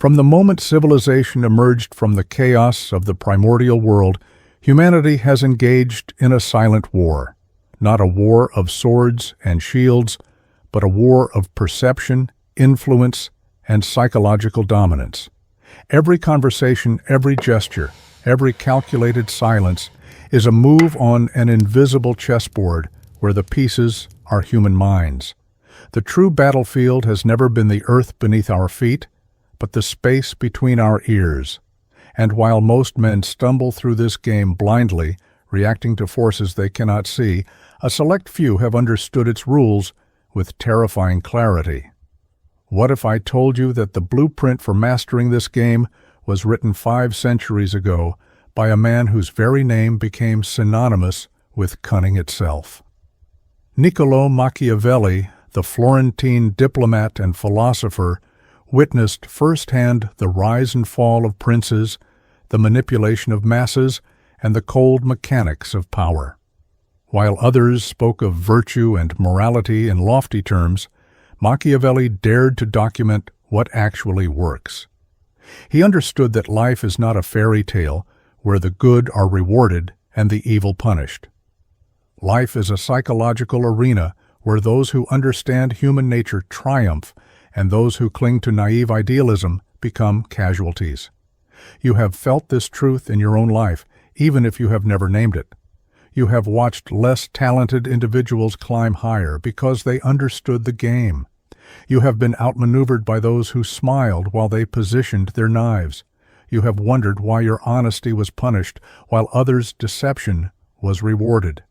From the moment civilization emerged from the chaos of the primordial world, humanity has engaged in a silent war. Not a war of swords and shields, but a war of perception, influence, and psychological dominance. Every conversation, every gesture, every calculated silence is a move on an invisible chessboard where the pieces are human minds. The true battlefield has never been the earth beneath our feet, but the space between our ears. And while most men stumble through this game blindly, reacting to forces they cannot see, a select few have understood its rules with terrifying clarity. What if I told you that the blueprint for mastering this game was written 5 centuries ago by a man whose very name became synonymous with cunning itself? Niccolò Machiavelli, the Florentine diplomat and philosopher, witnessed firsthand the rise and fall of princes, the manipulation of masses, and the cold mechanics of power. While others spoke of virtue and morality in lofty terms, Machiavelli dared to document what actually works. He understood that life is not a fairy tale where the good are rewarded and the evil punished. Life is a psychological arena where those who understand human nature triumph and those who cling to naive idealism become casualties. You have felt this truth in your own life, even if you have never named it. You have watched less talented individuals climb higher because they understood the game. You have been outmaneuvered by those who smiled while they positioned their knives. You have wondered why your honesty was punished while others' deception was rewarded.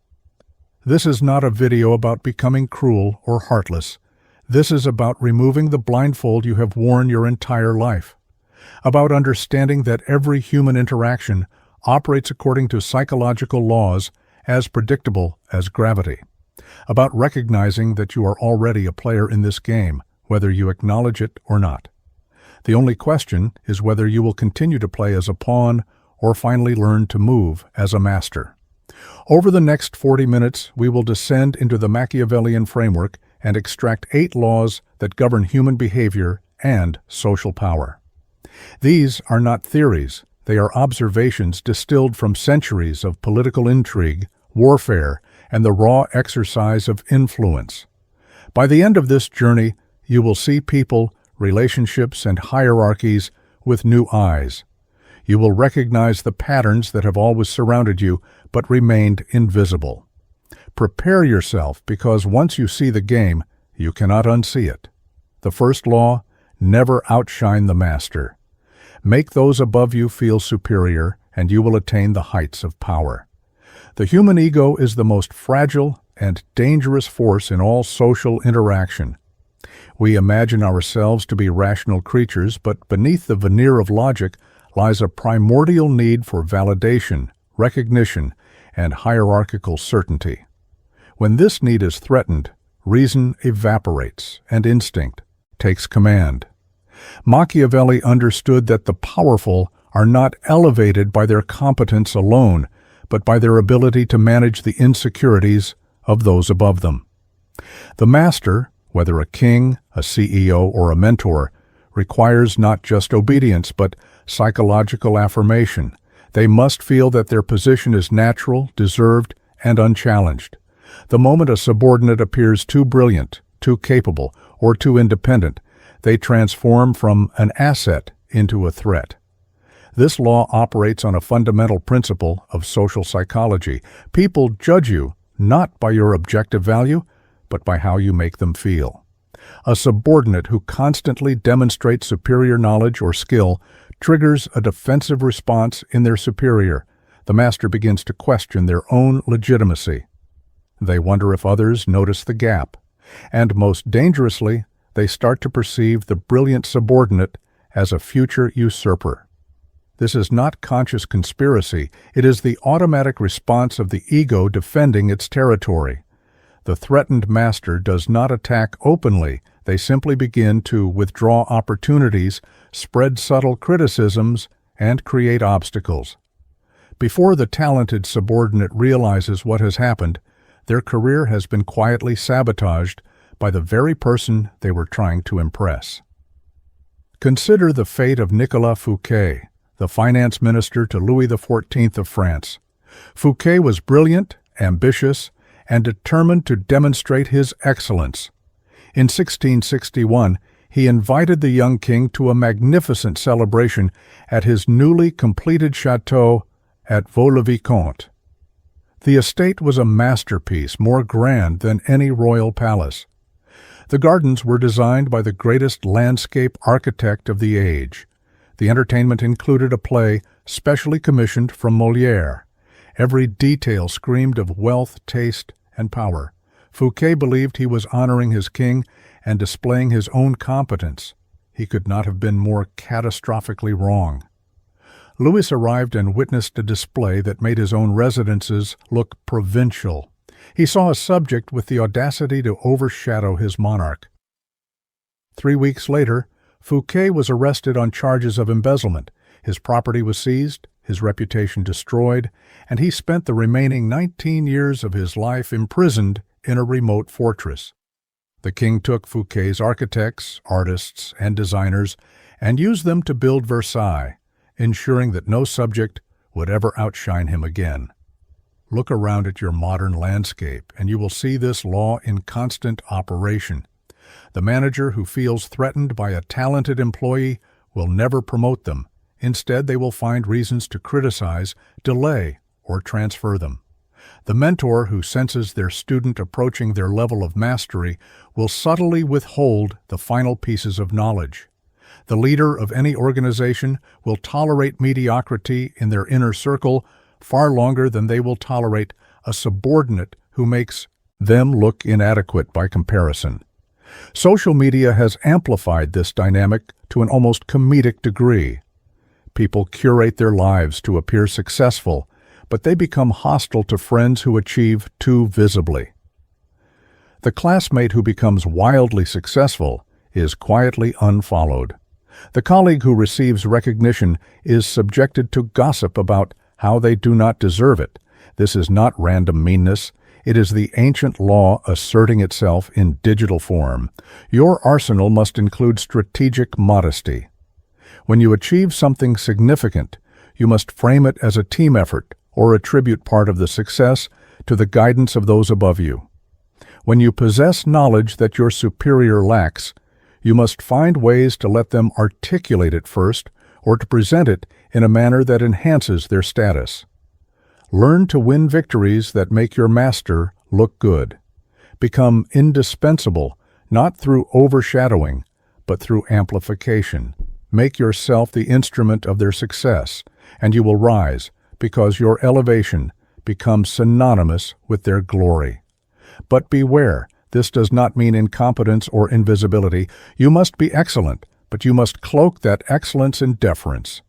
This is not a video about becoming cruel or heartless. This is about removing the blindfold you have worn your entire life. About understanding that every human interaction operates according to psychological laws as predictable as gravity. About recognizing that you are already a player in this game, whether you acknowledge it or not. The only question is whether you will continue to play as a pawn or finally learn to move as a master. Over the next 40 minutes, we will descend into the Machiavellian framework and extract 8 laws that govern human behavior and social power. These are not theories. They are observations distilled from centuries of political intrigue, warfare, and the raw exercise of influence. By the end of this journey, you will see people, relationships, and hierarchies with new eyes. You will recognize the patterns that have always surrounded you but remained invisible. Prepare yourself, because once you see the game, you cannot unsee it. The first law: never outshine the master. Make those above you feel superior, and you will attain the heights of power. The human ego is the most fragile and dangerous force in all social interaction. We imagine ourselves to be rational creatures, but beneath the veneer of logic lies a primordial need for validation, recognition, and hierarchical certainty. When this need is threatened, reason evaporates and instinct takes command. Machiavelli understood that the powerful are not elevated by their competence alone, but by their ability to manage the insecurities of those above them. The master, whether a king, a CEO, or a mentor, requires not just obedience, but psychological affirmation. They must feel that their position is natural, deserved, and unchallenged. The moment a subordinate appears too brilliant, too capable, or too independent, they transform from an asset into a threat. This law operates on a fundamental principle of social psychology. People judge you not by your objective value, but by how you make them feel. A subordinate who constantly demonstrates superior knowledge or skill triggers a defensive response in their superior. The master begins to question their own legitimacy. They wonder if others notice the gap. And most dangerously, they start to perceive the brilliant subordinate as a future usurper. This is not conscious conspiracy. It is the automatic response of the ego defending its territory. The threatened master does not attack openly. They simply begin to withdraw opportunities, spread subtle criticisms, and create obstacles. Before the talented subordinate realizes what has happened, their career has been quietly sabotaged by the very person they were trying to impress. Consider the fate of Nicolas Fouquet, the finance minister to Louis XIV of France. Fouquet was brilliant, ambitious, and determined to demonstrate his excellence. In 1661, he invited the young king to a magnificent celebration at his newly completed chateau at Vaux-le-Vicomte. The estate was a masterpiece, more grand than any royal palace. The gardens were designed by the greatest landscape architect of the age. The entertainment included a play specially commissioned from Molière. Every detail screamed of wealth, taste, and power. Fouquet believed he was honoring his king and displaying his own competence. He could not have been more catastrophically wrong. Louis arrived and witnessed a display that made his own residences look provincial. He saw a subject with the audacity to overshadow his monarch. 3 weeks later, Fouquet was arrested on charges of embezzlement. His property was seized, his reputation destroyed, and he spent the remaining 19 years of his life imprisoned in a remote fortress. The king took Fouquet's architects, artists, and designers and used them to build Versailles, ensuring that no subject would ever outshine him again. Look around at your modern landscape, and you will see this law in constant operation. The manager who feels threatened by a talented employee will never promote them. Instead, they will find reasons to criticize, delay, or transfer them. The mentor who senses their student approaching their level of mastery will subtly withhold the final pieces of knowledge. The leader of any organization will tolerate mediocrity in their inner circle far longer than they will tolerate a subordinate who makes them look inadequate by comparison. Social media has amplified this dynamic to an almost comedic degree. People curate their lives to appear successful, but they become hostile to friends who achieve too visibly. The classmate who becomes wildly successful is quietly unfollowed. The colleague who receives recognition is subjected to gossip about how they do not deserve it. This is not random meanness. It is the ancient law asserting itself in digital form. Your arsenal must include strategic modesty. When you achieve something significant, you must frame it as a team effort or attribute part of the success to the guidance of those above you. When you possess knowledge that your superior lacks, you must find ways to let them articulate it first or to present it in a manner that enhances their status. Learn to win victories that make your master look good. Become indispensable, not through overshadowing, but through amplification. Make yourself the instrument of their success, and you will rise, because your elevation becomes synonymous with their glory. But beware, this does not mean incompetence or invisibility. You must be excellent, but you must cloak that excellence in deference.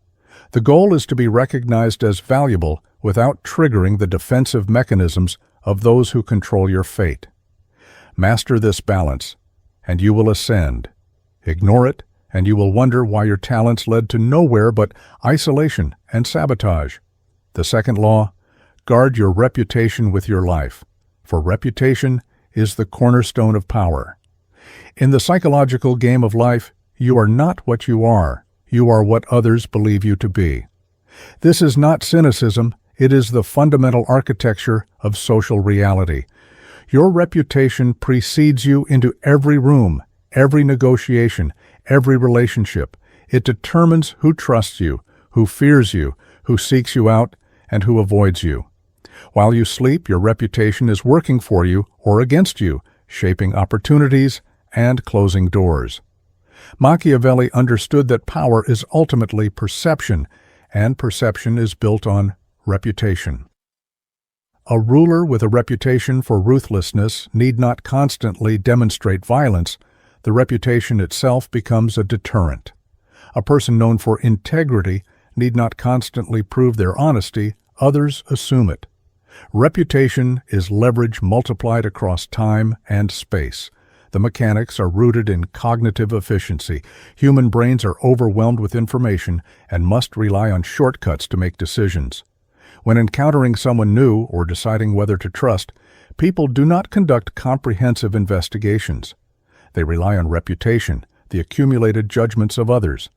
The goal is to be recognized as valuable without triggering the defensive mechanisms of those who control your fate. Master this balance, and you will ascend. Ignore it, and you will wonder why your talents led to nowhere but isolation and sabotage. The second law, guard your reputation with your life, for reputation is the cornerstone of power. In the psychological game of life, you are not what you are what others believe you to be. This is not cynicism, it is the fundamental architecture of social reality. Your reputation precedes you into every room, every negotiation, every relationship. It determines who trusts you, who fears you, who seeks you out, and who avoids you. While you sleep, your reputation is working for you or against you, shaping opportunities and closing doors. Machiavelli understood that power is ultimately perception, and perception is built on reputation. A ruler with a reputation for ruthlessness need not constantly demonstrate violence. The reputation itself becomes a deterrent. A person known for integrity need not constantly prove their honesty, others assume it. Reputation is leverage multiplied across time and space. The mechanics are rooted in cognitive efficiency. Human brains are overwhelmed with information and must rely on shortcuts to make decisions. When encountering someone new or deciding whether to trust, people do not conduct comprehensive investigations. They rely on reputation, the accumulated judgments of others.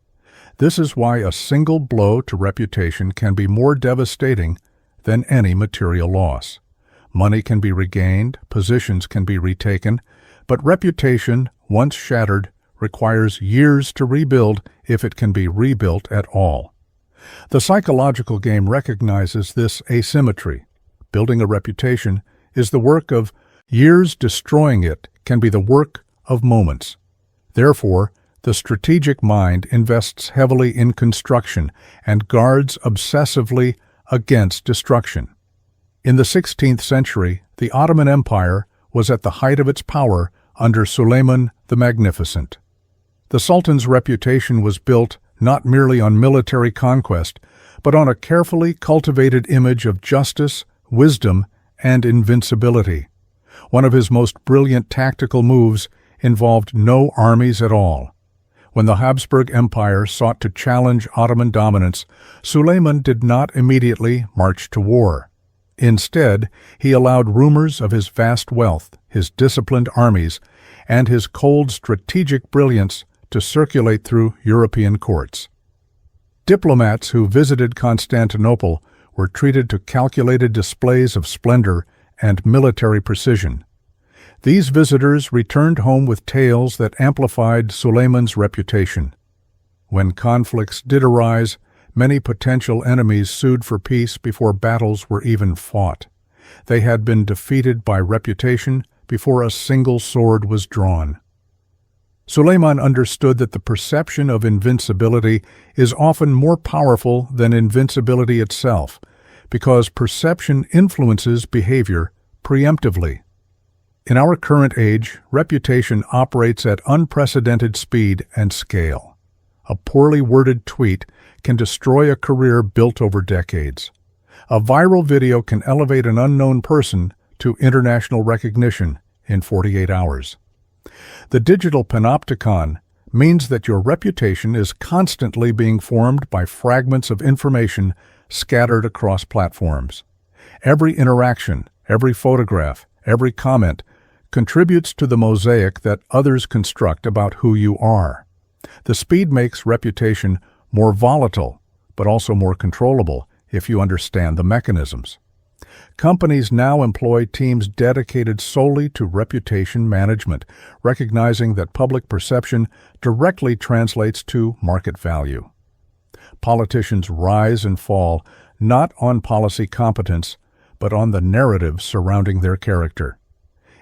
This is why a single blow to reputation can be more devastating than any material loss. Money can be regained, positions can be retaken, but reputation, once shattered, requires years to rebuild if it can be rebuilt at all. The psychological game recognizes this asymmetry. Building a reputation is the work of years, destroying it can be the work of moments. Therefore, the strategic mind invests heavily in construction and guards obsessively against destruction. In the 16th century, the Ottoman Empire was at the height of its power under Suleiman the Magnificent. The Sultan's reputation was built not merely on military conquest, but on a carefully cultivated image of justice, wisdom, and invincibility. One of his most brilliant tactical moves involved no armies at all. When the Habsburg Empire sought to challenge Ottoman dominance, Suleiman did not immediately march to war. Instead, he allowed rumors of his vast wealth, his disciplined armies, and his cold strategic brilliance to circulate through European courts. Diplomats who visited Constantinople were treated to calculated displays of splendor and military precision. These visitors returned home with tales that amplified Suleiman's reputation. When conflicts did arise, many potential enemies sued for peace before battles were even fought. They had been defeated by reputation before a single sword was drawn. Suleiman understood that the perception of invincibility is often more powerful than invincibility itself, because perception influences behavior preemptively. In our current age, reputation operates at unprecedented speed and scale. A poorly worded tweet can destroy a career built over decades. A viral video can elevate an unknown person to international recognition in 48 hours. The digital panopticon means that your reputation is constantly being formed by fragments of information scattered across platforms. Every interaction, every photograph, every comment contributes to the mosaic that others construct about who you are. The speed makes reputation more volatile, but also more controllable if you understand the mechanisms. Companies now employ teams dedicated solely to reputation management, recognizing that public perception directly translates to market value. Politicians rise and fall not on policy competence, but on the narrative surrounding their character.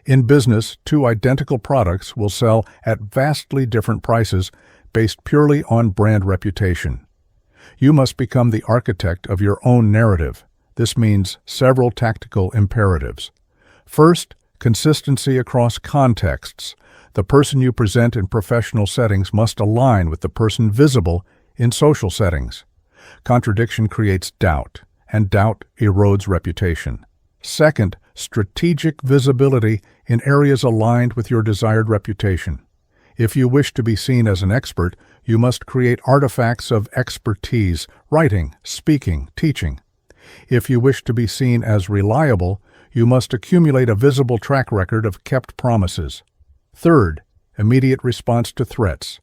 In business, two identical products will sell at vastly different prices based purely on brand reputation. You must become the architect of your own narrative. This means several tactical imperatives. First, consistency across contexts. The person you present in professional settings must align with the person visible in social settings. Contradiction creates doubt, and doubt erodes reputation. Second, strategic visibility in areas aligned with your desired reputation. If you wish to be seen as an expert, you must create artifacts of expertise, writing, speaking, teaching. If you wish to be seen as reliable, you must accumulate a visible track record of kept promises. Third, immediate response to threats.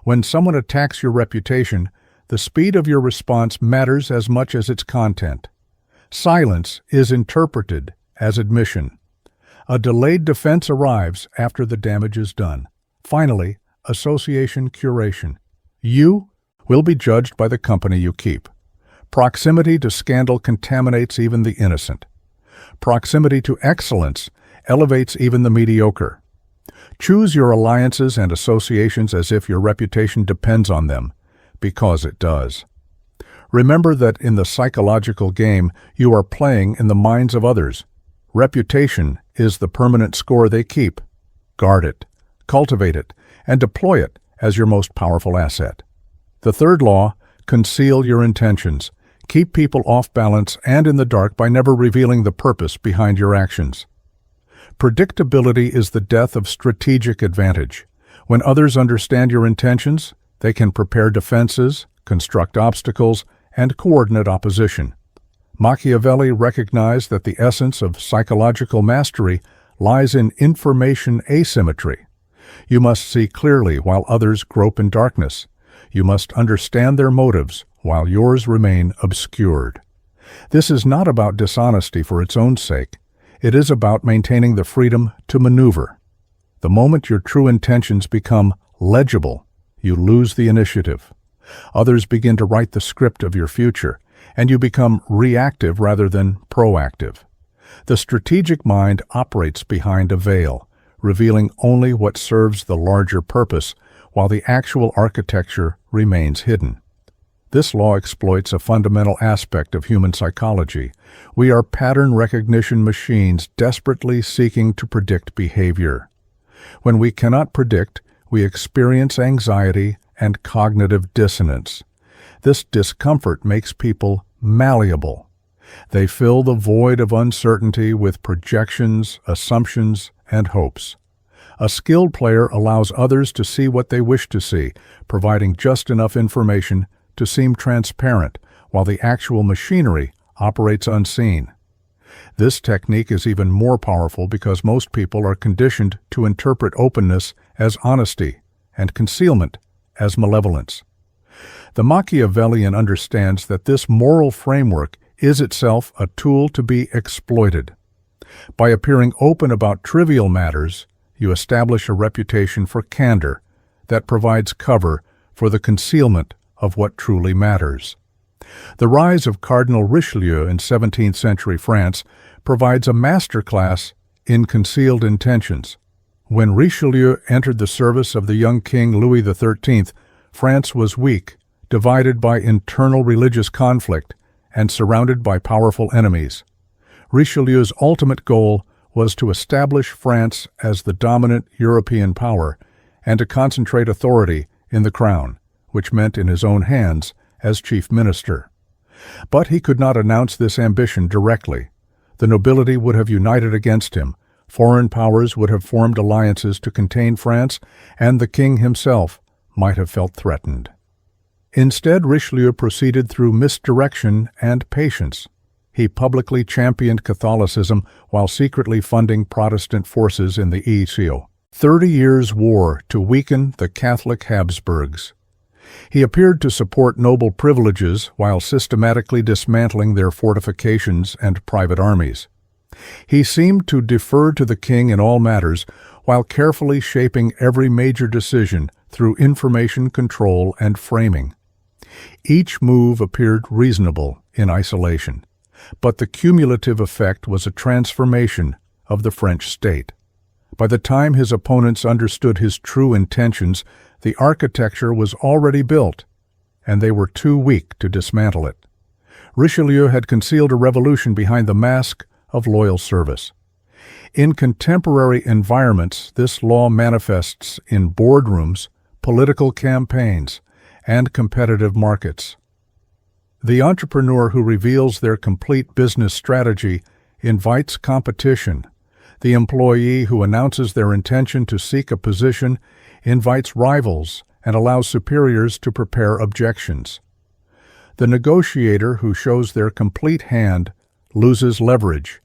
When someone attacks your reputation, the speed of your response matters as much as its content. Silence is interpreted as admission. A delayed defense arrives after the damage is done. Finally, association curation. You will be judged by the company you keep. Proximity to scandal contaminates even the innocent. Proximity to excellence elevates even the mediocre. Choose your alliances and associations as if your reputation depends on them, because it does. Remember that in the psychological game, you are playing in the minds of others. Reputation is the permanent score they keep. Guard it, cultivate it, and deploy it as your most powerful asset. The third law, conceal your intentions. Keep people off balance and in the dark by never revealing the purpose behind your actions. Predictability is the death of strategic advantage. When others understand your intentions, they can prepare defenses, construct obstacles, and coordinate opposition. Machiavelli recognized that the essence of psychological mastery lies in information asymmetry. You must see clearly while others grope in darkness. You must understand their motives while yours remain obscured. This is not about dishonesty for its own sake. It is about maintaining the freedom to maneuver. The moment your true intentions become legible, you lose the initiative. Others begin to write the script of your future, and you become reactive rather than proactive. The strategic mind operates behind a veil, revealing only what serves the larger purpose, while the actual architecture remains hidden. This law exploits a fundamental aspect of human psychology. We are pattern recognition machines desperately seeking to predict behavior. When we cannot predict, we experience anxiety and cognitive dissonance. This discomfort makes people malleable. They fill the void of uncertainty with projections, assumptions, and hopes. A skilled player allows others to see what they wish to see, providing just enough information to seem transparent, while the actual machinery operates unseen. This technique is even more powerful because most people are conditioned to interpret openness as honesty and concealment as malevolence. The Machiavellian understands that this moral framework is itself a tool to be exploited. By appearing open about trivial matters, you establish a reputation for candor that provides cover for the concealment of what truly matters. The rise of Cardinal Richelieu in 17th century France provides a masterclass in concealed intentions. When Richelieu entered the service of the young King Louis XIII, France was weak, divided by internal religious conflict, and surrounded by powerful enemies. Richelieu's ultimate goal was to establish France as the dominant European power and to concentrate authority in the crown, which meant in his own hands as chief minister. But he could not announce this ambition directly. The nobility would have united against him, foreign powers would have formed alliances to contain France, and the king himself might have felt threatened. Instead, Richelieu proceeded through misdirection and patience. He publicly championed Catholicism while secretly funding Protestant forces in the East. 30 Years' War to weaken the Catholic Habsburgs. He appeared to support noble privileges while systematically dismantling their fortifications and private armies. He seemed to defer to the king in all matters while carefully shaping every major decision through information control and framing. Each move appeared reasonable in isolation, but the cumulative effect was a transformation of the French state. By the time his opponents understood his true intentions, the architecture was already built, and they were too weak to dismantle it. Richelieu had concealed a revolution behind the mask of loyal service. In contemporary environments, this law manifests in boardrooms, political campaigns, and competitive markets. The entrepreneur who reveals their complete business strategy invites competition. The employee who announces their intention to seek a position invites rivals and allows superiors to prepare objections. The negotiator who shows their complete hand loses leverage.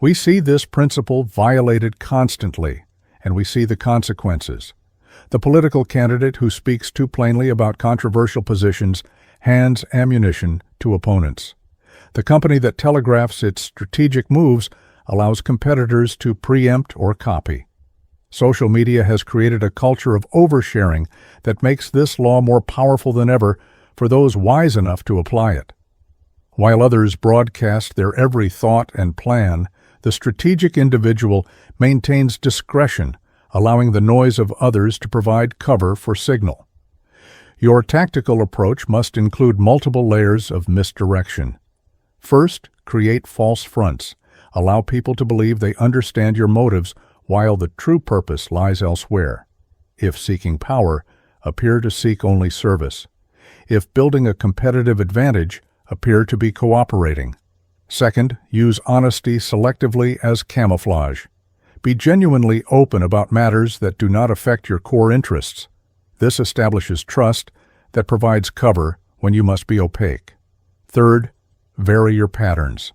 We see this principle violated constantly, and we see the consequences. The political candidate who speaks too plainly about controversial positions hands ammunition to opponents. The company that telegraphs its strategic moves allows competitors to preempt or copy. Social media has created a culture of oversharing that makes this law more powerful than ever for those wise enough to apply it. While others broadcast their every thought and plan, the strategic individual maintains discretion, allowing the noise of others to provide cover for signal. Your tactical approach must include multiple layers of misdirection. First, create false fronts. Allow people to believe they understand your motives while the true purpose lies elsewhere. If seeking power, appear to seek only service. If building a competitive advantage, appear to be cooperating. Second, use honesty selectively as camouflage. Be genuinely open about matters that do not affect your core interests. This establishes trust that provides cover when you must be opaque. Third, vary your patterns.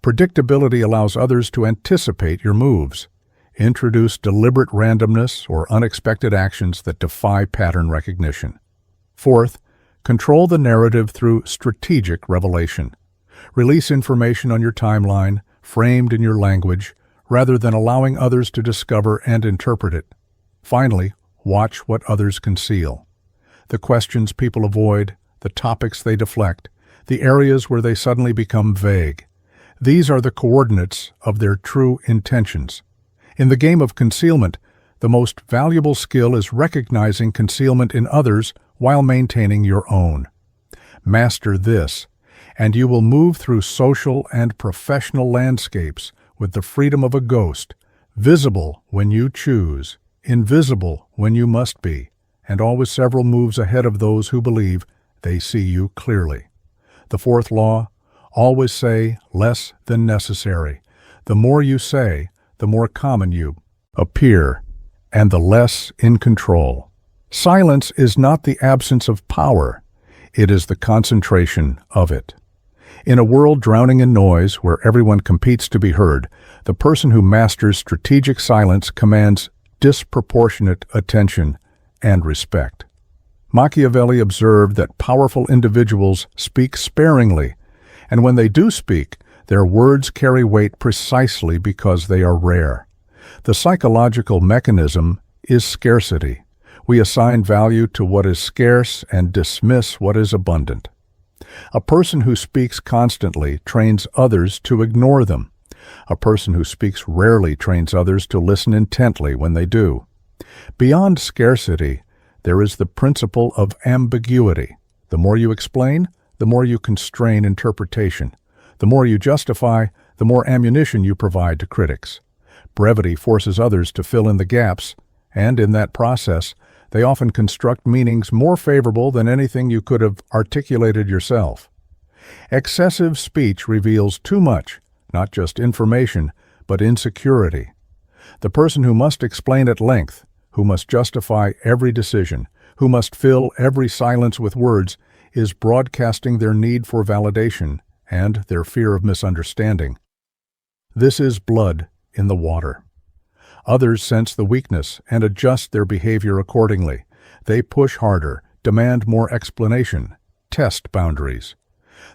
Predictability allows others to anticipate your moves. Introduce deliberate randomness or unexpected actions that defy pattern recognition. Fourth, control the narrative through strategic revelation. Release information on your timeline, framed in your language, rather than allowing others to discover and interpret it. Finally, watch what others conceal. The questions people avoid, the topics they deflect, the areas where they suddenly become vague. These are the coordinates of their true intentions. In the game of concealment, the most valuable skill is recognizing concealment in others while maintaining your own. Master this, and you will move through social and professional landscapes with the freedom of a ghost, visible when you choose, invisible when you must be, and always several moves ahead of those who believe they see you clearly. The fourth law, always say less than necessary. The more you say, the more common you appear, and the less in control. Silence is not the absence of power, it is the concentration of it. In a world drowning in noise where everyone competes to be heard, the person who masters strategic silence commands disproportionate attention and respect. Machiavelli observed that powerful individuals speak sparingly, and when they do speak, their words carry weight precisely because they are rare. The psychological mechanism is scarcity. We assign value to what is scarce and dismiss what is abundant. A person who speaks constantly trains others to ignore them. A person who speaks rarely trains others to listen intently when they do. Beyond scarcity, there is the principle of ambiguity. The more you explain, the more you constrain interpretation. The more you justify, the more ammunition you provide to critics. Brevity forces others to fill in the gaps, and in that process, they often construct meanings more favorable than anything you could have articulated yourself. Excessive speech reveals too much, not just information, but insecurity. The person who must explain at length, who must justify every decision, who must fill every silence with words, is broadcasting their need for validation and their fear of misunderstanding. This is blood in the water. Others sense the weakness and adjust their behavior accordingly. They push harder, demand more explanation, test boundaries.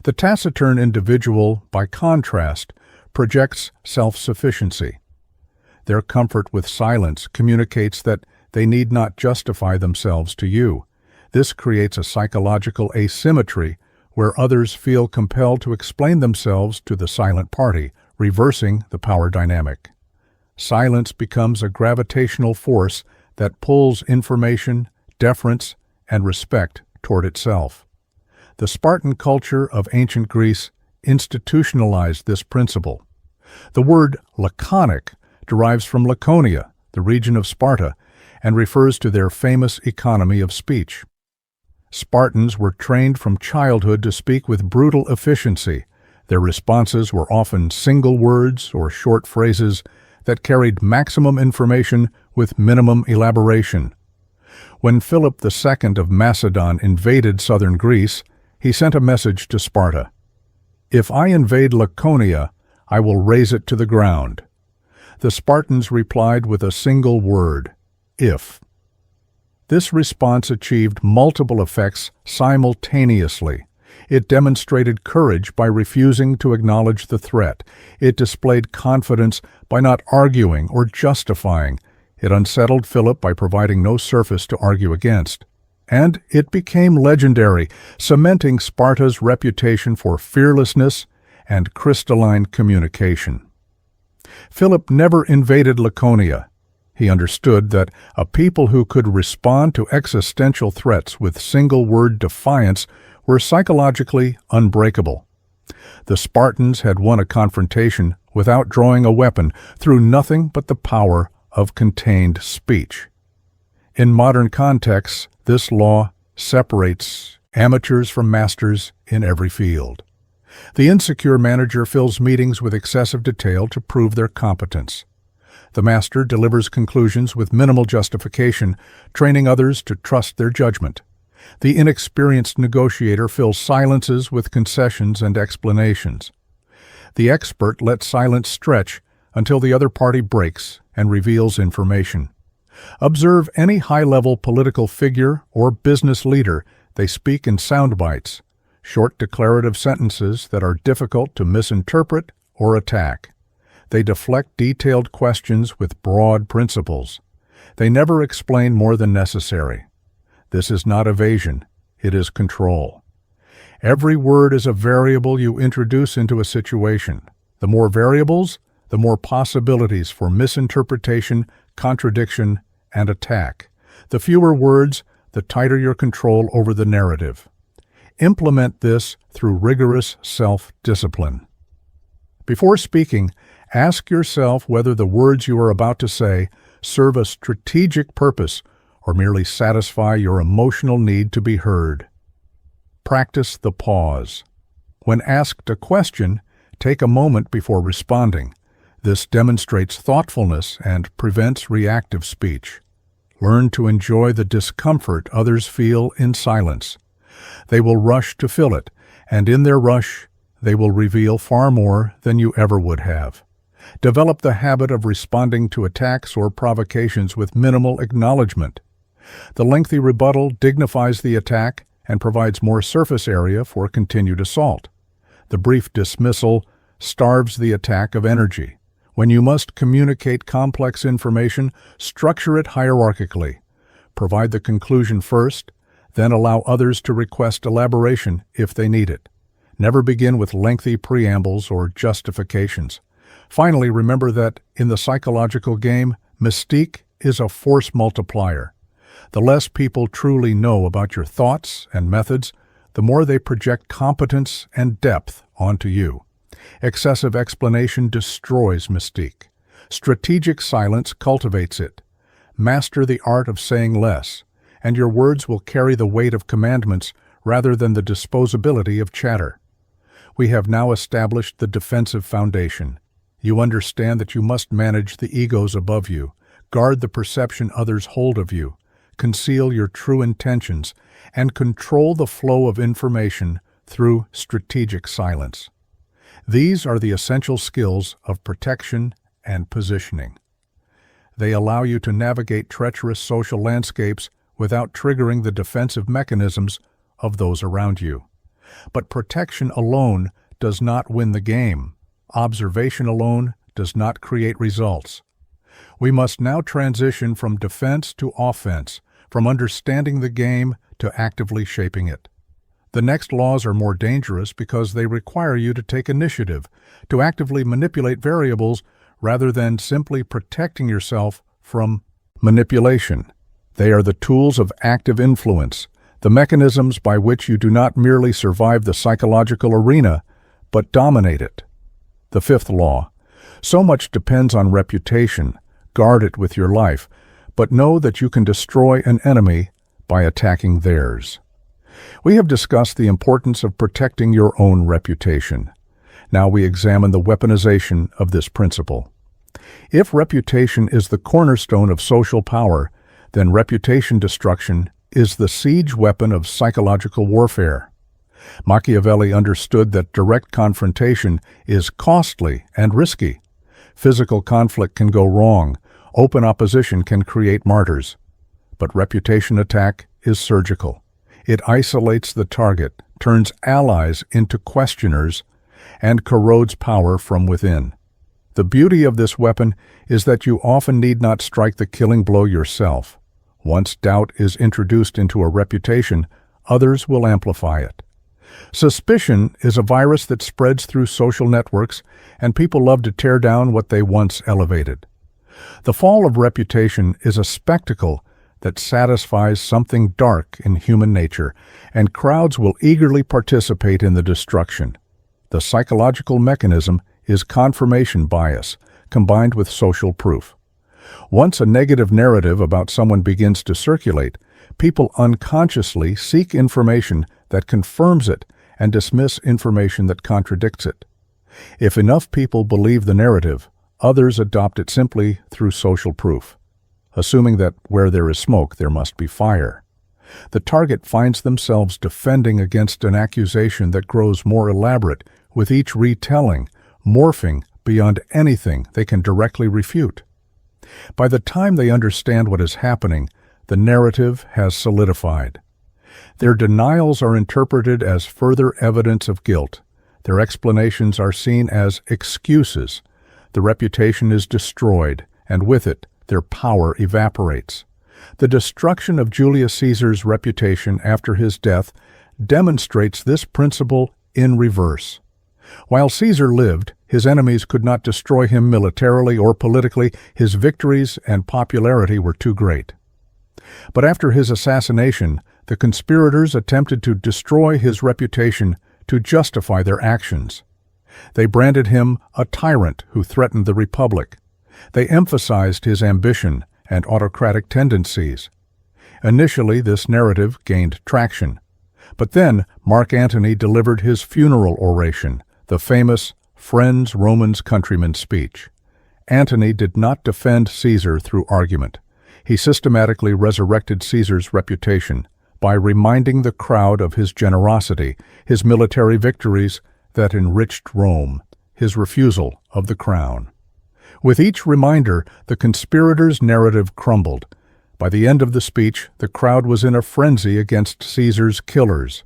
The taciturn individual, by contrast, projects self-sufficiency. Their comfort with silence communicates that they need not justify themselves to you. This creates a psychological asymmetry where others feel compelled to explain themselves to the silent party, reversing the power dynamic. Silence becomes a gravitational force that pulls information, deference, and respect toward itself. The Spartan culture of ancient Greece institutionalized this principle. The word laconic derives from Laconia, the region of Sparta, and refers to their famous economy of speech. Spartans were trained from childhood to speak with brutal efficiency. Their responses were often single words or short phrases that carried maximum information with minimum elaboration. When Philip II of Macedon invaded southern Greece, he sent a message to Sparta. "If I invade Laconia, I will raze it to the ground." The Spartans replied with a single word, "if." This response achieved multiple effects simultaneously. It demonstrated courage by refusing to acknowledge the threat. It displayed confidence by not arguing or justifying. It unsettled Philip by providing no surface to argue against. And it became legendary, cementing Sparta's reputation for fearlessness and crystalline communication. Philip never invaded Laconia. He understood that a people who could respond to existential threats with single-word defiance were psychologically unbreakable. The Spartans had won a confrontation without drawing a weapon through nothing but the power of contained speech. In modern contexts, this law separates amateurs from masters in every field. The insecure manager fills meetings with excessive detail to prove their competence. The master delivers conclusions with minimal justification, training others to trust their judgment. The inexperienced negotiator fills silences with concessions and explanations. The expert lets silence stretch until the other party breaks and reveals information. Observe any high-level political figure or business leader. They speak in sound bites, short declarative sentences that are difficult to misinterpret or attack. They deflect detailed questions with broad principles. They never explain more than necessary. This is not evasion, it is control. Every word is a variable you introduce into a situation. The more variables, the more possibilities for misinterpretation, contradiction, and attack. The fewer words, the tighter your control over the narrative. Implement this through rigorous self-discipline. Before speaking, ask yourself whether the words you are about to say serve a strategic purpose or merely satisfy your emotional need to be heard. Practice the pause. When asked a question, take a moment before responding. This demonstrates thoughtfulness and prevents reactive speech. Learn to enjoy the discomfort others feel in silence. They will rush to fill it, and in their rush, they will reveal far more than you ever would have. Develop the habit of responding to attacks or provocations with minimal acknowledgement. The lengthy rebuttal dignifies the attack and provides more surface area for continued assault. The brief dismissal starves the attack of energy. When you must communicate complex information, structure it hierarchically. Provide the conclusion first, then allow others to request elaboration if they need it. Never begin with lengthy preambles or justifications. Finally, remember that in the psychological game, mystique is a force multiplier. The less people truly know about your thoughts and methods, the more they project competence and depth onto you. Excessive explanation destroys mystique. Strategic silence cultivates it. Master the art of saying less, and your words will carry the weight of commandments rather than the disposability of chatter. We have now established the defensive foundation. You understand that you must manage the egos above you, guard the perception others hold of you, conceal your true intentions, and control the flow of information through strategic silence. These are the essential skills of protection and positioning. They allow you to navigate treacherous social landscapes without triggering the defensive mechanisms of those around you. But protection alone does not win the game. Observation alone does not create results. We must now transition from defense to offense, from understanding the game to actively shaping it. The next laws are more dangerous because they require you to take initiative, to actively manipulate variables rather than simply protecting yourself from manipulation. They are the tools of active influence, the mechanisms by which you do not merely survive the psychological arena, but dominate it. The fifth law. So much depends on reputation. Guard it with your life, but know that you can destroy an enemy by attacking theirs. We have discussed the importance of protecting your own reputation. Now we examine the weaponization of this principle. If reputation is the cornerstone of social power, then reputation destruction is the siege weapon of psychological warfare. Machiavelli understood that direct confrontation is costly and risky. Physical conflict can go wrong. Open opposition can create martyrs. But reputation attack is surgical. It isolates the target, turns allies into questioners, and corrodes power from within. The beauty of this weapon is that you often need not strike the killing blow yourself. Once doubt is introduced into a reputation, others will amplify it. Suspicion is a virus that spreads through social networks, and people love to tear down what they once elevated. The fall of reputation is a spectacle that satisfies something dark in human nature, and crowds will eagerly participate in the destruction. The psychological mechanism is confirmation bias, combined with social proof. Once a negative narrative about someone begins to circulate, people unconsciously seek information that confirms it and dismiss information that contradicts it. If enough people believe the narrative, others adopt it simply through social proof, assuming that where there is smoke, there must be fire. The target finds themselves defending against an accusation that grows more elaborate with each retelling, morphing beyond anything they can directly refute. By the time they understand what is happening, the narrative has solidified. Their denials are interpreted as further evidence of guilt. Their explanations are seen as excuses. The reputation is destroyed, and with it, their power evaporates. The destruction of Julius Caesar's reputation after his death demonstrates this principle in reverse. While Caesar lived, his enemies could not destroy him militarily or politically. His victories and popularity were too great. But after his assassination, the conspirators attempted to destroy his reputation to justify their actions. They branded him a tyrant who threatened the republic. They emphasized his ambition and autocratic tendencies. Initially, this narrative gained traction. But then Mark Antony delivered his funeral oration, the famous Friends, Romans, Countrymen speech. Antony did not defend Caesar through argument. He systematically resurrected Caesar's reputation by reminding the crowd of his generosity, his military victories that enriched Rome, his refusal of the crown. With each reminder, the conspirators' narrative crumbled. By the end of the speech, the crowd was in a frenzy against Caesar's killers.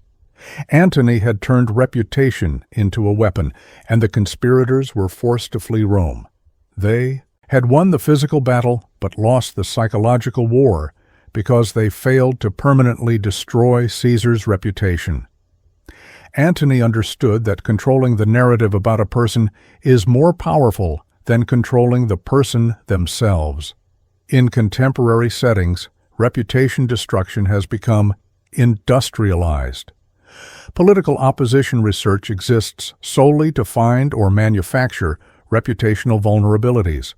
Antony had turned reputation into a weapon, and the conspirators were forced to flee Rome. They had won the physical battle, but lost the psychological war because they failed to permanently destroy Caesar's reputation. Antony understood that controlling the narrative about a person is more powerful than controlling the person themselves. In contemporary settings, reputation destruction has become industrialized. Political opposition research exists solely to find or manufacture reputational vulnerabilities.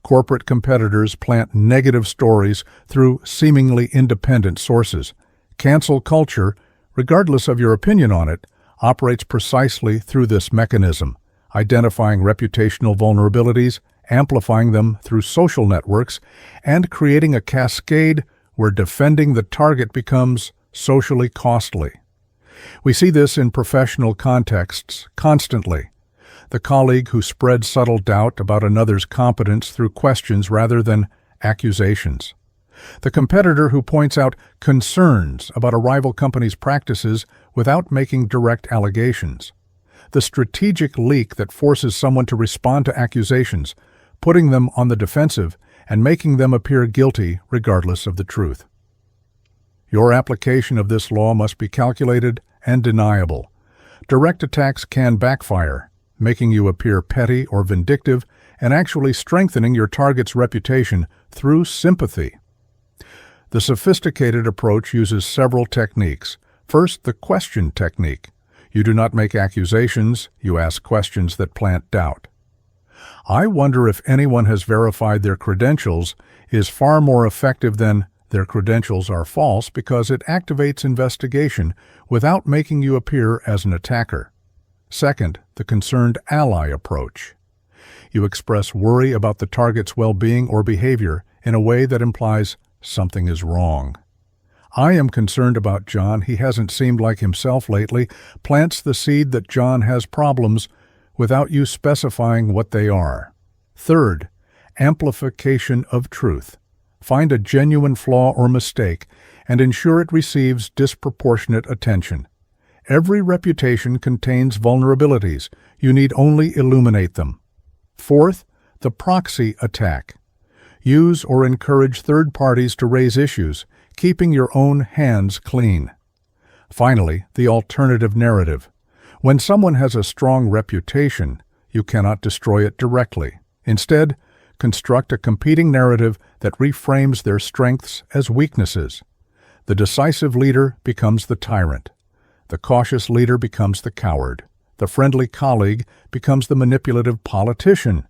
Corporate competitors plant negative stories through seemingly independent sources. Cancel culture, regardless of your opinion on it, operates precisely through this mechanism, identifying reputational vulnerabilities, amplifying them through social networks, and creating a cascade where defending the target becomes socially costly. We see this in professional contexts constantly. The colleague who spreads subtle doubt about another's competence through questions rather than accusations. The competitor who points out concerns about a rival company's practices without making direct allegations. The strategic leak that forces someone to respond to accusations, putting them on the defensive and making them appear guilty regardless of the truth. Your application of this law must be calculated and deniable. Direct attacks can backfire, making you appear petty or vindictive and actually strengthening your target's reputation through sympathy. The sophisticated approach uses several techniques. First, the question technique. You do not make accusations, you ask questions that plant doubt. I wonder if anyone has verified their credentials is far more effective than their credentials are false because it activates investigation without making you appear as an attacker. Second, the concerned ally approach. You express worry about the target's well-being or behavior in a way that implies something is wrong. I am concerned about John. He hasn't seemed like himself lately. Plants the seed that John has problems without you specifying what they are. Third, amplification of truth. Find a genuine flaw or mistake and ensure it receives disproportionate attention. Every reputation contains vulnerabilities. You need only illuminate them. Fourth, the proxy attack. Use or encourage third parties to raise issues, keeping your own hands clean. Finally, the alternative narrative. When someone has a strong reputation, you cannot destroy it directly. Instead, construct a competing narrative that reframes their strengths as weaknesses. The decisive leader becomes the tyrant. The cautious leader becomes the coward. The friendly colleague becomes the manipulative politician.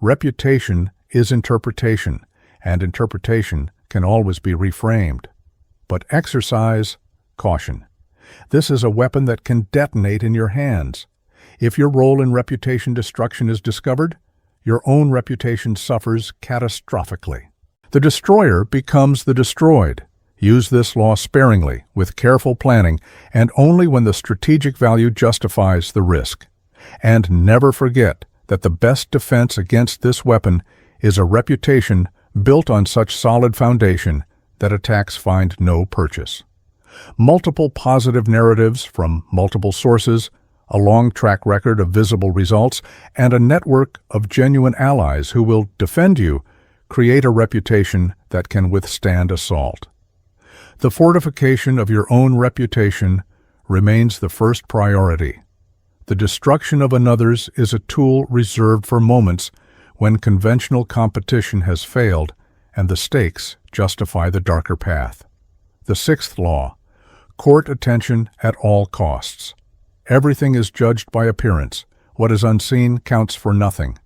Reputation is interpretation, and interpretation can always be reframed. But exercise caution. This is a weapon that can detonate in your hands. If your role in reputation destruction is discovered, your own reputation suffers catastrophically. The destroyer becomes the destroyed. Use this law sparingly, with careful planning, and only when the strategic value justifies the risk. And never forget that the best defense against this weapon is a reputation built on such solid foundation that attacks find no purchase. Multiple positive narratives from multiple sources, a long track record of visible results, and a network of genuine allies who will defend you create a reputation that can withstand assault. The fortification of your own reputation remains the first priority. The destruction of another's is a tool reserved for moments when conventional competition has failed and the stakes justify the darker path. The sixth law: court attention at all costs. Everything is judged by appearance. What is unseen counts for nothing.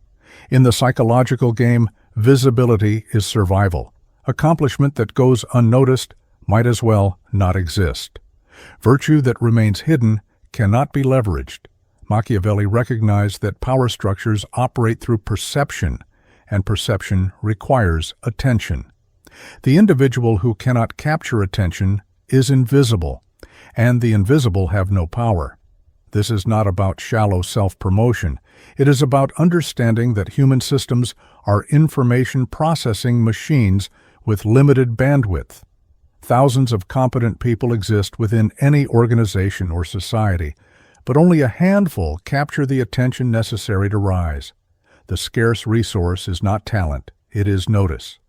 In the psychological game, visibility is survival. Accomplishment that goes unnoticed might as well not exist. Virtue that remains hidden cannot be leveraged. Machiavelli recognized that power structures operate through perception, and perception requires attention. The individual who cannot capture attention is invisible, and the invisible have no power. This is not about shallow self-promotion. It is about understanding that human systems are information processing machines with limited bandwidth. Thousands of competent people exist within any organization or society, but only a handful capture the attention necessary to rise. The scarce resource is not talent, it is notice.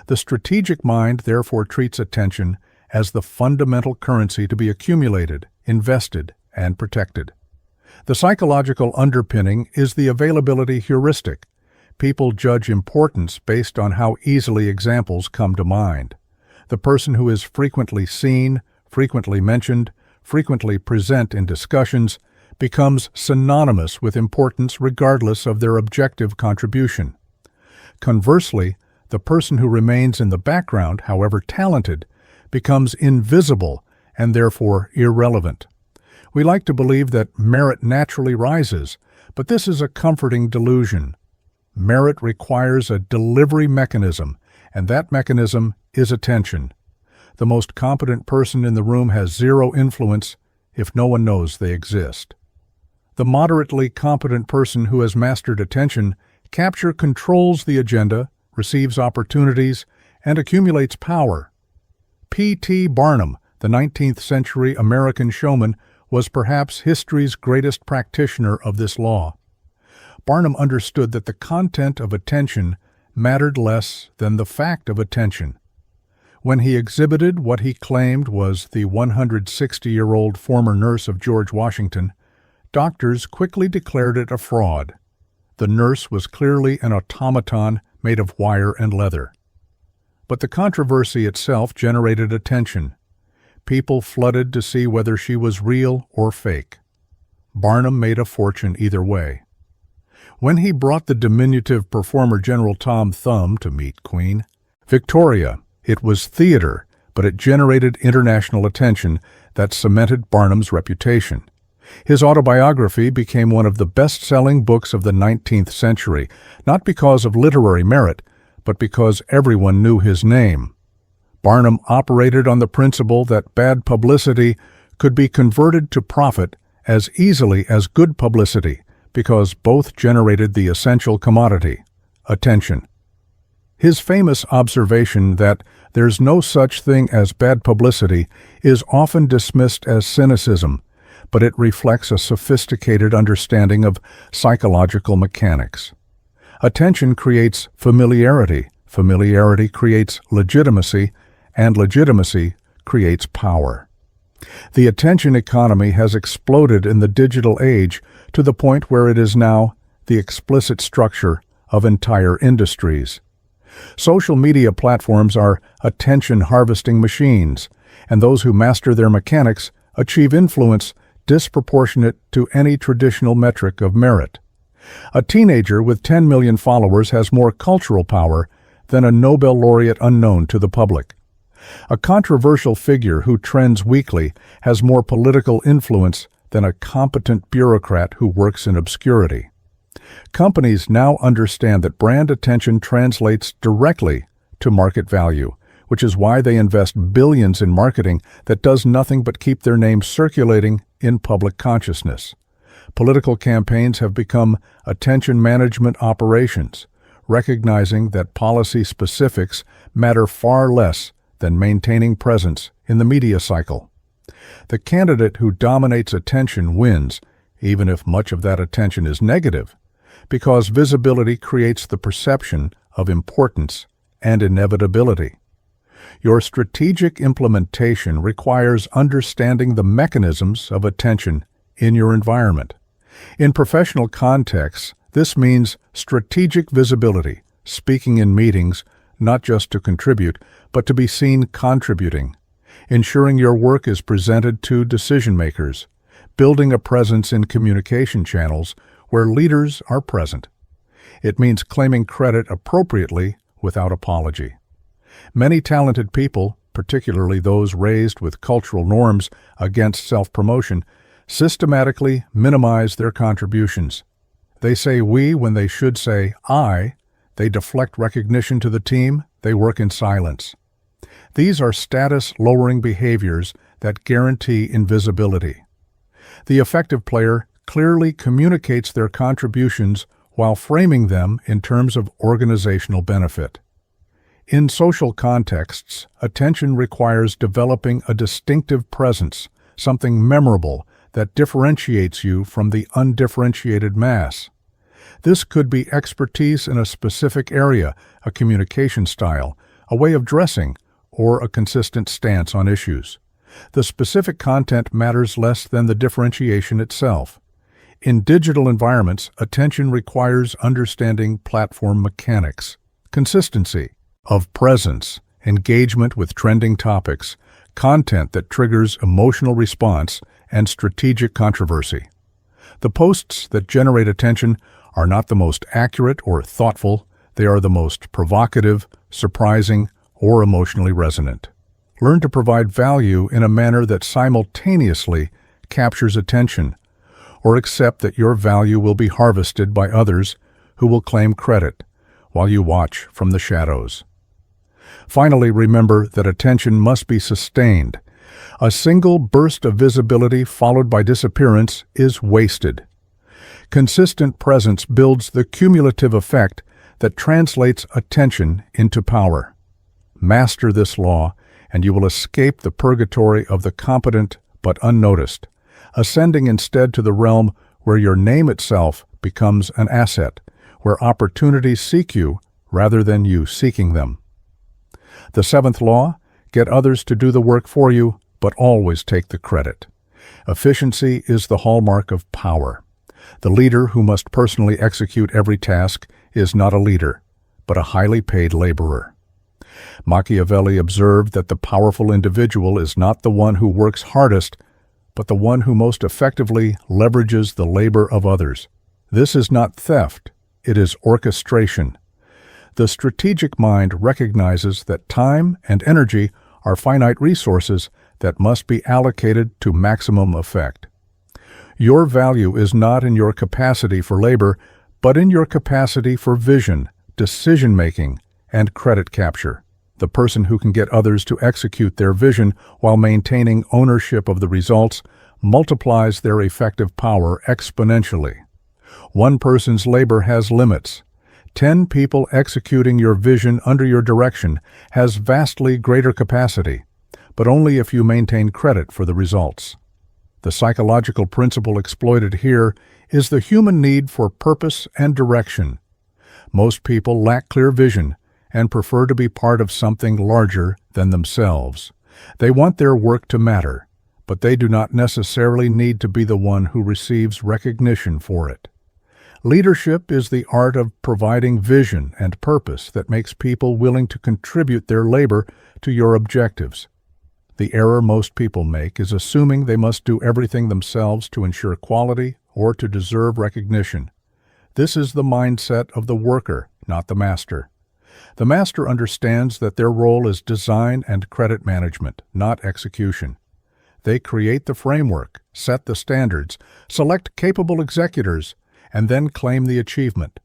The strategic mind therefore treats attention as the fundamental currency to be accumulated, invested, and protected. The psychological underpinning is the availability heuristic. People judge importance based on how easily examples come to mind. The person who is frequently seen, frequently mentioned, frequently present in discussions becomes synonymous with importance regardless of their objective contribution. Conversely, the person who remains in the background, however talented, becomes invisible and therefore irrelevant. We like to believe that merit naturally rises, but this is a comforting delusion. Merit requires a delivery mechanism, and that mechanism is attention. The most competent person in the room has zero influence if no one knows they exist. The moderately competent person who has mastered attention controls the agenda, receives opportunities, and accumulates power. P.T. Barnum, the 19th century American showman, was perhaps history's greatest practitioner of this law. Barnum understood that the content of attention mattered less than the fact of attention. When he exhibited what he claimed was the 160-year-old former nurse of George Washington, doctors quickly declared it a fraud. The nurse was clearly an automaton made of wire and leather. But the controversy itself generated attention. People flooded to see whether she was real or fake. Barnum made a fortune either way. When he brought the diminutive performer General Tom Thumb to meet Queen Victoria, it was theater, but it generated international attention that cemented Barnum's reputation. His autobiography became one of the best-selling books of the 19th century, not because of literary merit, but because everyone knew his name. Barnum operated on the principle that bad publicity could be converted to profit as easily as good publicity, because both generated the essential commodity, attention. His famous observation that there's no such thing as bad publicity is often dismissed as cynicism, but it reflects a sophisticated understanding of psychological mechanics. Attention creates familiarity, familiarity creates legitimacy, and legitimacy creates power. The attention economy has exploded in the digital age to the point where it is now the explicit structure of entire industries. Social media platforms are attention-harvesting machines, and those who master their mechanics achieve influence disproportionate to any traditional metric of merit. A teenager with 10 million followers has more cultural power than a Nobel laureate unknown to the public. A controversial figure who trends weekly has more political influence than a competent bureaucrat who works in obscurity. Companies now understand that brand attention translates directly to market value, which is why they invest billions in marketing that does nothing but keep their name circulating in public consciousness. Political campaigns have become attention management operations. recognizing that policy specifics matter far less than maintaining presence in the media cycle. The candidate who dominates attention wins, even if much of that attention is negative, because visibility creates the perception of importance and inevitability. Your strategic implementation requires understanding the mechanisms of attention in your environment. In professional contexts, this means strategic visibility, speaking in meetings, not just to contribute, but to be seen contributing, ensuring your work is presented to decision-makers, building a presence in communication channels where leaders are present. It means claiming credit appropriately without apology. Many talented people, particularly those raised with cultural norms against self-promotion, systematically minimize their contributions. They say we when they should say I. They deflect recognition to the team. They work in silence. These are status-lowering behaviors that guarantee invisibility. The effective player clearly communicates their contributions while framing them in terms of organizational benefit. In social contexts, attention requires developing a distinctive presence, something memorable that differentiates you from the undifferentiated mass. This could be expertise in a specific area, a communication style, a way of dressing, or a consistent stance on issues. The specific content matters less than the differentiation itself. In digital environments, attention requires understanding platform mechanics, consistency of presence, engagement with trending topics, content that triggers emotional response, and strategic controversy. The posts that generate attention are not the most accurate or thoughtful, they are the most provocative, surprising, or emotionally resonant. Learn to provide value in a manner that simultaneously captures attention, or accept that your value will be harvested by others who will claim credit while you watch from the shadows. Finally, remember that attention must be sustained. A single burst of visibility followed by disappearance is wasted. Consistent presence builds the cumulative effect that translates attention into power. Master this law, and you will escape the purgatory of the competent but unnoticed, ascending instead to the realm where your name itself becomes an asset, where opportunities seek you rather than you seeking them. The seventh law: get others to do the work for you, but always take the credit. Efficiency is the hallmark of power. The leader who must personally execute every task is not a leader, but a highly paid laborer. Machiavelli observed that the powerful individual is not the one who works hardest, but the one who most effectively leverages the labor of others. This is not theft, it is orchestration. The strategic mind recognizes that time and energy are finite resources that must be allocated to maximum effect. Your value is not in your capacity for labor, but in your capacity for vision, decision-making, and credit capture. The person who can get others to execute their vision while maintaining ownership of the results multiplies their effective power exponentially. One person's labor has limits. 10 people executing your vision under your direction has vastly greater capacity, but only if you maintain credit for the results. The psychological principle exploited here is the human need for purpose and direction. Most people lack clear vision and prefer to be part of something larger than themselves. They want their work to matter, but they do not necessarily need to be the one who receives recognition for it. Leadership is the art of providing vision and purpose that makes people willing to contribute their labor to your objectives. The error most people make is assuming they must do everything themselves to ensure quality or to deserve recognition. This is the mindset of the worker, not the master. The master understands that their role is design and credit management, not execution. They create the framework, set the standards, select capable executors, and then claim the achievement.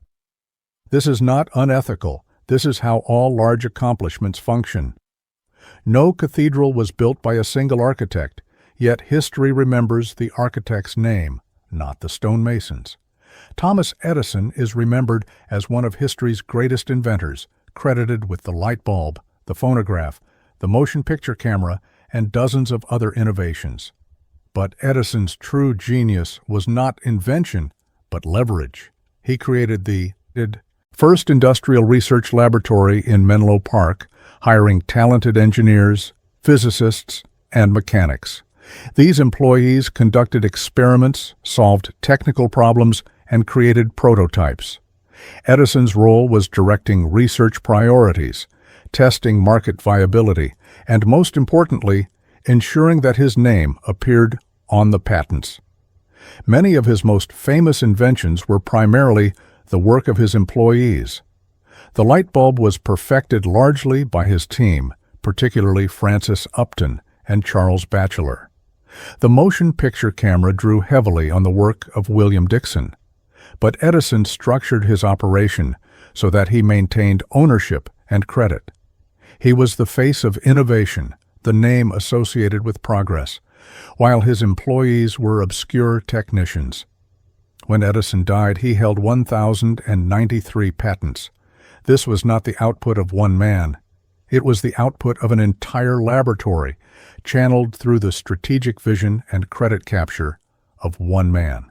This is not unethical. This is how all large accomplishments function. No cathedral was built by a single architect, yet history remembers the architect's name, not the stonemasons. Thomas Edison is remembered as one of history's greatest inventors, credited with the light bulb, the phonograph, the motion picture camera, and dozens of other innovations. But Edison's true genius was not invention, but leverage. He created the first industrial research laboratory in Menlo Park, hiring talented engineers, physicists, and mechanics. These employees conducted experiments, solved technical problems, and created prototypes. Edison's role was directing research priorities, testing market viability, and most importantly, ensuring that his name appeared on the patents. Many of his most famous inventions were primarily the work of his employees. The light bulb was perfected largely by his team, particularly Francis Upton and Charles Batchelor. The motion picture camera drew heavily on the work of William Dixon, but Edison structured his operation so that he maintained ownership and credit. He was the face of innovation, the name associated with progress, while his employees were obscure technicians. When Edison died, he held 1,093 patents. This was not the output of one man. It was the output of an entire laboratory, channeled through the strategic vision and credit capture of one man.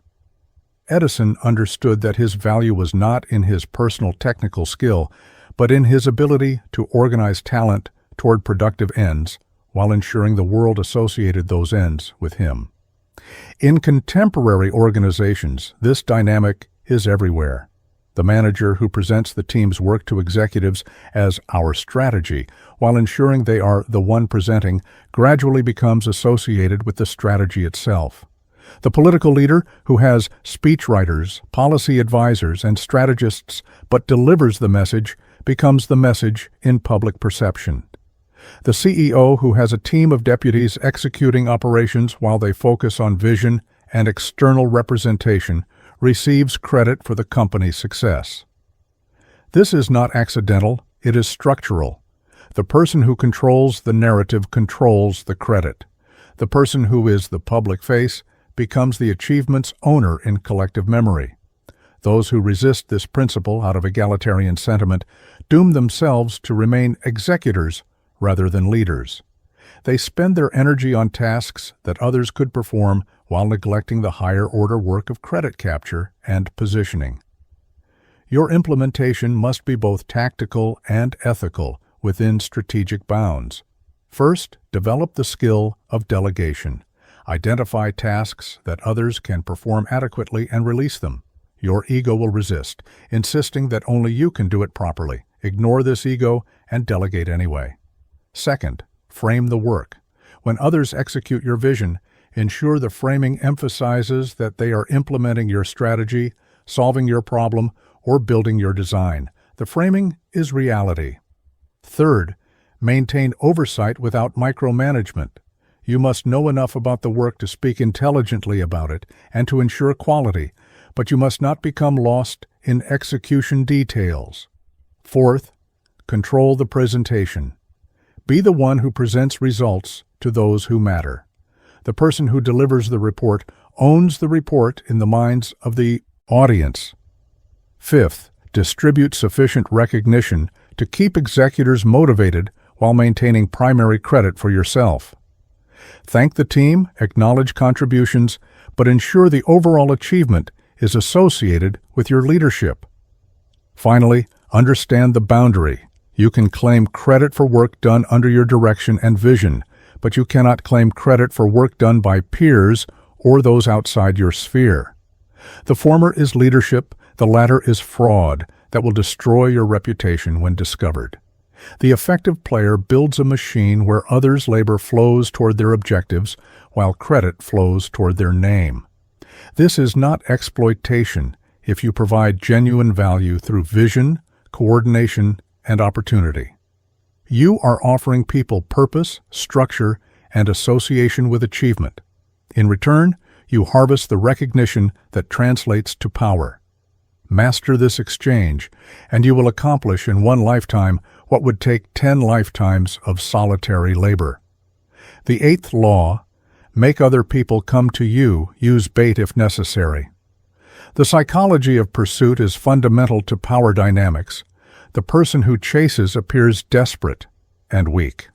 Edison understood that his value was not in his personal technical skill, but in his ability to organize talent toward productive ends while ensuring the world associated those ends with him. In contemporary organizations, this dynamic is everywhere. The manager who presents the team's work to executives as our strategy, while ensuring they are the one presenting, gradually becomes associated with the strategy itself. The political leader who has speechwriters, policy advisors, and strategists but delivers the message becomes the message in public perception. The CEO who has a team of deputies executing operations while they focus on vision and external representation receives credit for the company's success. This is not accidental, it is structural. The person who controls the narrative controls the credit. The person who is the public face becomes the achievement's owner in collective memory. Those who resist this principle out of egalitarian sentiment doom themselves to remain executors rather than leaders. They spend their energy on tasks that others could perform while neglecting the higher-order work of credit capture and positioning. Your implementation must be both tactical and ethical within strategic bounds. First, develop the skill of delegation. Identify tasks that others can perform adequately and release them. Your ego will resist, insisting that only you can do it properly. Ignore this ego and delegate anyway. Second, frame the work. When others execute your vision, ensure the framing emphasizes that they are implementing your strategy, solving your problem, or building your design. The framing is reality. Third, maintain oversight without micromanagement. You must know enough about the work to speak intelligently about it and to ensure quality, but you must not become lost in execution details. Fourth, control the presentation. Be the one who presents results to those who matter. The person who delivers the report owns the report in the minds of the audience. Fifth, distribute sufficient recognition to keep executors motivated while maintaining primary credit for yourself. Thank the team, acknowledge contributions, but ensure the overall achievement is associated with your leadership. Finally, understand the boundary. You can claim credit for work done under your direction and vision, but you cannot claim credit for work done by peers or those outside your sphere. The former is leadership, the latter is fraud that will destroy your reputation when discovered. The effective player builds a machine where others' labor flows toward their objectives, while credit flows toward their name. This is not exploitation if you provide genuine value through vision, coordination, and opportunity. You are offering people purpose, structure, and association with achievement. In return, you harvest the recognition that translates to power. Master this exchange, and you will accomplish in one lifetime what would take 10 lifetimes of solitary labor. The eighth law, make other people come to you, use bait if necessary. The psychology of pursuit is fundamental to power dynamics. The person who chases appears desperate and weak.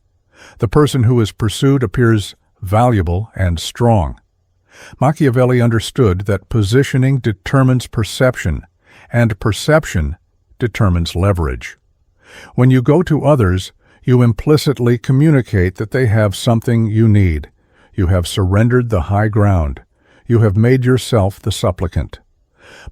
The person who is pursued appears valuable and strong. Machiavelli understood that positioning determines perception, and perception determines leverage. When you go to others, you implicitly communicate that they have something you need. You have surrendered the high ground. You have made yourself the supplicant.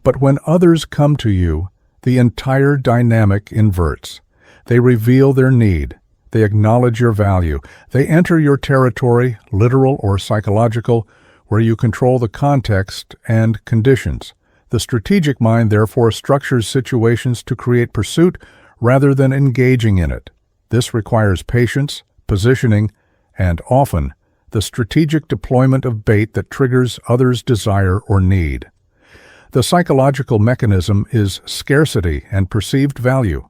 But when others come to you, the entire dynamic inverts. They reveal their need. They acknowledge your value. They enter your territory, literal or psychological, where you control the context and conditions. The strategic mind, therefore, structures situations to create pursuit rather than engaging in it. This requires patience, positioning, and often the strategic deployment of bait that triggers others' desire or need. The psychological mechanism is scarcity and perceived value.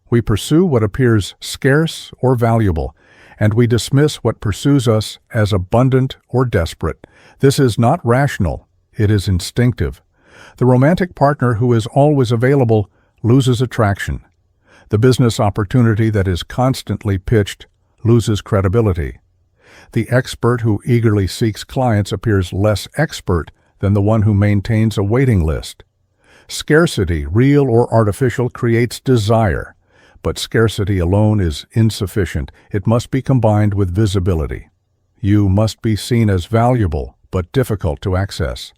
We pursue what appears scarce or valuable, and we dismiss what pursues us as abundant or desperate. This is not rational, it is instinctive. The romantic partner who is always available loses attraction. The business opportunity that is constantly pitched loses credibility. The expert who eagerly seeks clients appears less expert than the one who maintains a waiting list. Scarcity, real or artificial, creates desire, but scarcity alone is insufficient. It must be combined with visibility. You must be seen as valuable, but difficult to access.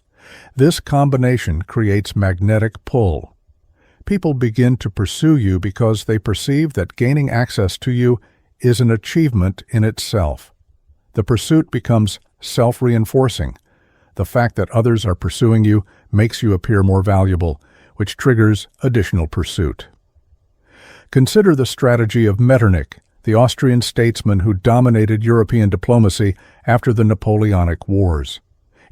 This combination creates magnetic pull. People begin to pursue you because they perceive that gaining access to you is an achievement in itself. The pursuit becomes self-reinforcing. The fact that others are pursuing you makes you appear more valuable, which triggers additional pursuit. Consider the strategy of Metternich, the Austrian statesman who dominated European diplomacy after the Napoleonic Wars.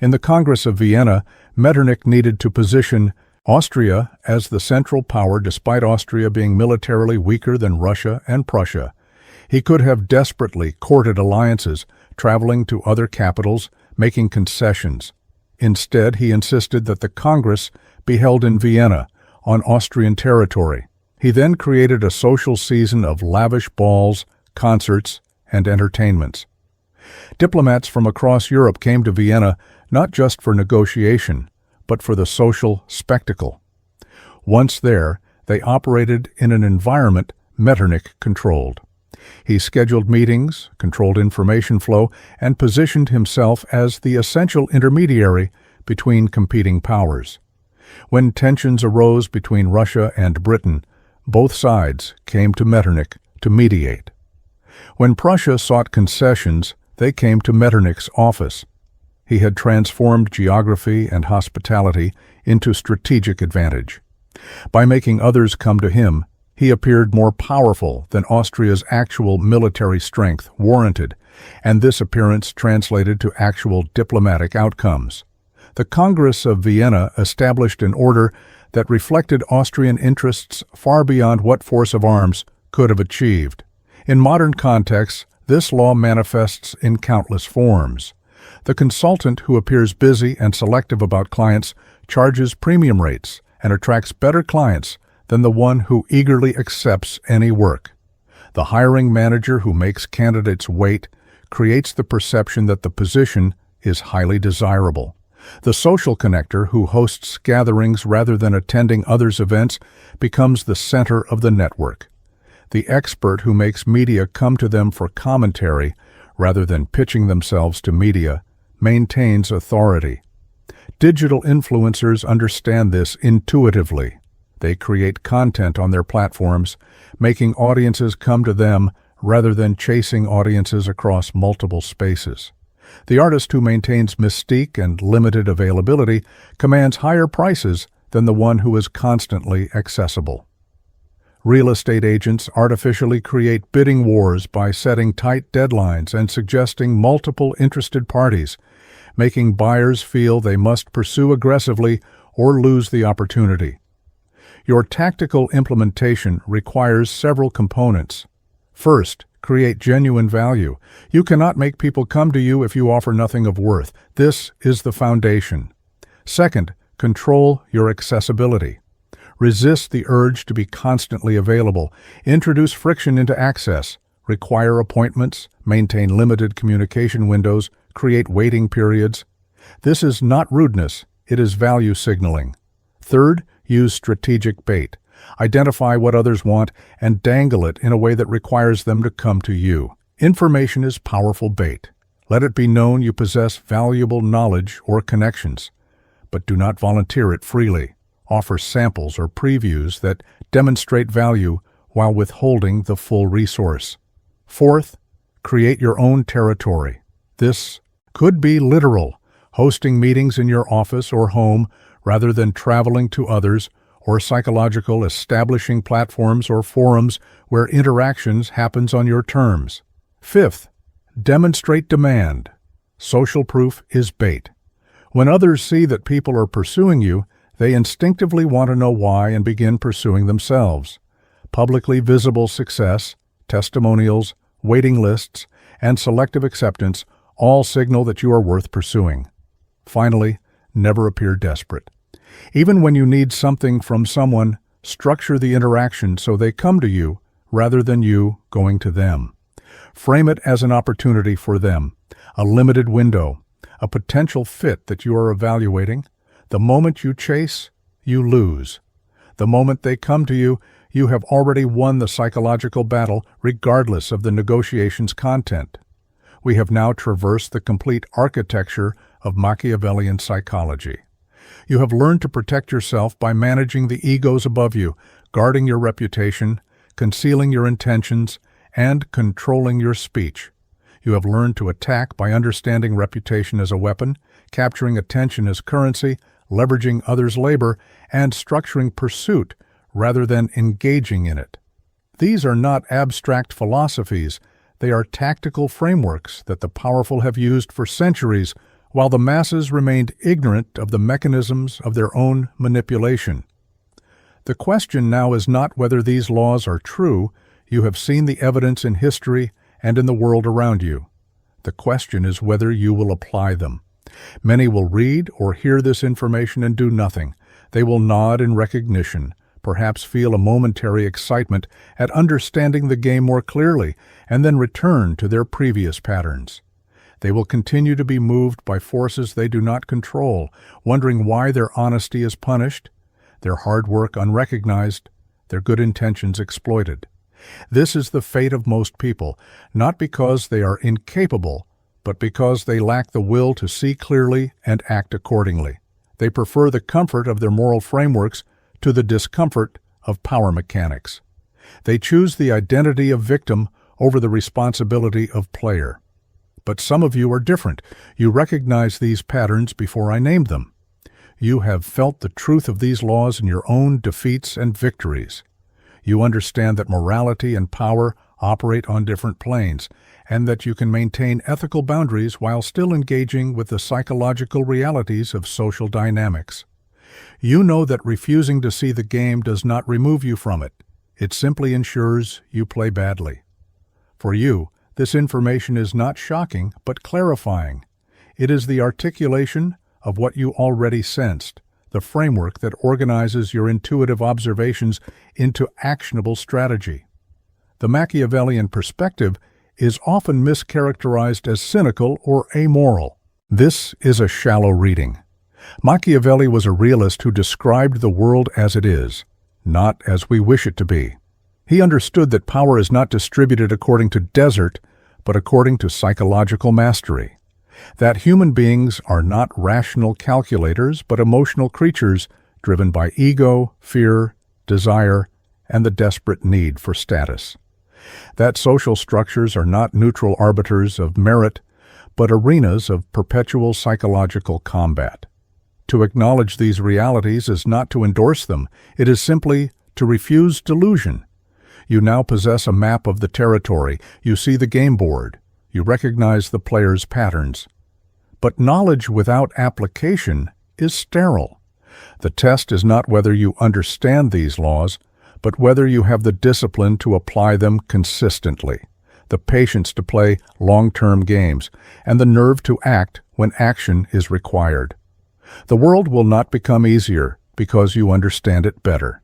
In the Congress of Vienna, Metternich needed to position Austria as the central power despite Austria being militarily weaker than Russia and Prussia. He could have desperately courted alliances, traveling to other capitals, making concessions. Instead, he insisted that the Congress be held in Vienna, on Austrian territory. He then created a social season of lavish balls, concerts, and entertainments. Diplomats from across Europe came to Vienna not just for negotiation, but for the social spectacle. Once there, they operated in an environment Metternich controlled. He scheduled meetings, controlled information flow, and positioned himself as the essential intermediary between competing powers. When tensions arose between Russia and Britain, both sides came to Metternich to mediate. When Prussia sought concessions, they came to Metternich's office. He had transformed geography and hospitality into strategic advantage. By making others come to him, he appeared more powerful than Austria's actual military strength warranted, and this appearance translated to actual diplomatic outcomes. The Congress of Vienna established an order that reflected Austrian interests far beyond what force of arms could have achieved. In modern contexts, this law manifests in countless forms. The consultant who appears busy and selective about clients charges premium rates and attracts better clients than the one who eagerly accepts any work. The hiring manager who makes candidates wait creates the perception that the position is highly desirable. The social connector who hosts gatherings rather than attending others' events becomes the center of the network. The expert who makes media come to them for commentary rather than pitching themselves to media maintains authority. Digital influencers understand this intuitively. They create content on their platforms, making audiences come to them rather than chasing audiences across multiple spaces. The artist who maintains mystique and limited availability commands higher prices than the one who is constantly accessible. Real estate agents artificially create bidding wars by setting tight deadlines and suggesting multiple interested parties, making buyers feel they must pursue aggressively or lose the opportunity. Your tactical implementation requires several components. First, create genuine value. You cannot make people come to you if you offer nothing of worth. This is the foundation. Second, Control your accessibility. Resist the urge to be constantly available. Introduce friction into access. Require appointments. Maintain limited communication windows. Create waiting periods. This is not rudeness. It is value signaling. Third, use strategic bait. Identify what others want and dangle it in a way that requires them to come to you. Information is powerful bait. Let it be known you possess valuable knowledge or connections, but do not volunteer it freely. Offer samples or previews that demonstrate value while withholding the full resource. Fourth, create your own territory. This could be literal, hosting meetings in your office or home rather than traveling to others, or psychological, establishing platforms or forums where interactions happens on your terms. Fifth, demonstrate demand. Social proof is bait. When others see that people are pursuing you, they instinctively want to know why and begin pursuing themselves. Publicly visible success, testimonials, waiting lists, and selective acceptance all signal that you are worth pursuing. Finally, never appear desperate. Even when you need something from someone, structure the interaction so they come to you rather than you going to them. Frame it as an opportunity for them, a limited window, a potential fit that you are evaluating. The moment you chase, you lose. The moment they come to you, you have already won the psychological battle regardless of the negotiation's content. We have now traversed the complete architecture of Machiavellian psychology. You have learned to protect yourself by managing the egos above you, guarding your reputation, concealing your intentions, and controlling your speech. You have learned to attack by understanding reputation as a weapon, capturing attention as currency, leveraging others' labor, and structuring pursuit rather than engaging in it. These are not abstract philosophies. They are tactical frameworks that the powerful have used for centuries, while the masses remained ignorant of the mechanisms of their own manipulation. The question now is not whether these laws are true. You have seen the evidence in history and in the world around you. The question is whether you will apply them. Many will read or hear this information and do nothing. They will nod in recognition, perhaps feel a momentary excitement at understanding the game more clearly, and then return to their previous patterns. They will continue to be moved by forces they do not control, wondering why their honesty is punished, their hard work unrecognized, their good intentions exploited. This is the fate of most people, not because they are incapable, but because they lack the will to see clearly and act accordingly. They prefer the comfort of their moral frameworks to the discomfort of power mechanics. They choose the identity of victim over the responsibility of player. But some of you are different. You recognize these patterns before I named them. You have felt the truth of these laws in your own defeats and victories. You understand that morality and power operate on different planes, and that you can maintain ethical boundaries while still engaging with the psychological realities of social dynamics. You know that refusing to see the game does not remove you from it. It simply ensures you play badly. For you, this information is not shocking, but clarifying. It is the articulation of what you already sensed, the framework that organizes your intuitive observations into actionable strategy. The Machiavellian perspective is often mischaracterized as cynical or amoral. This is a shallow reading. Machiavelli was a realist who described the world as it is, not as we wish it to be. He understood that power is not distributed according to desert, but according to psychological mastery. That human beings are not rational calculators, but emotional creatures driven by ego, fear, desire, and the desperate need for status. That social structures are not neutral arbiters of merit, but arenas of perpetual psychological combat. To acknowledge these realities is not to endorse them. It is simply to refuse delusion. You now possess a map of the territory. You see the game board. You recognize the players' patterns. But knowledge without application is sterile. The test is not whether you understand these laws, but whether you have the discipline to apply them consistently, the patience to play long-term games, and the nerve to act when action is required. The world will not become easier because you understand it better.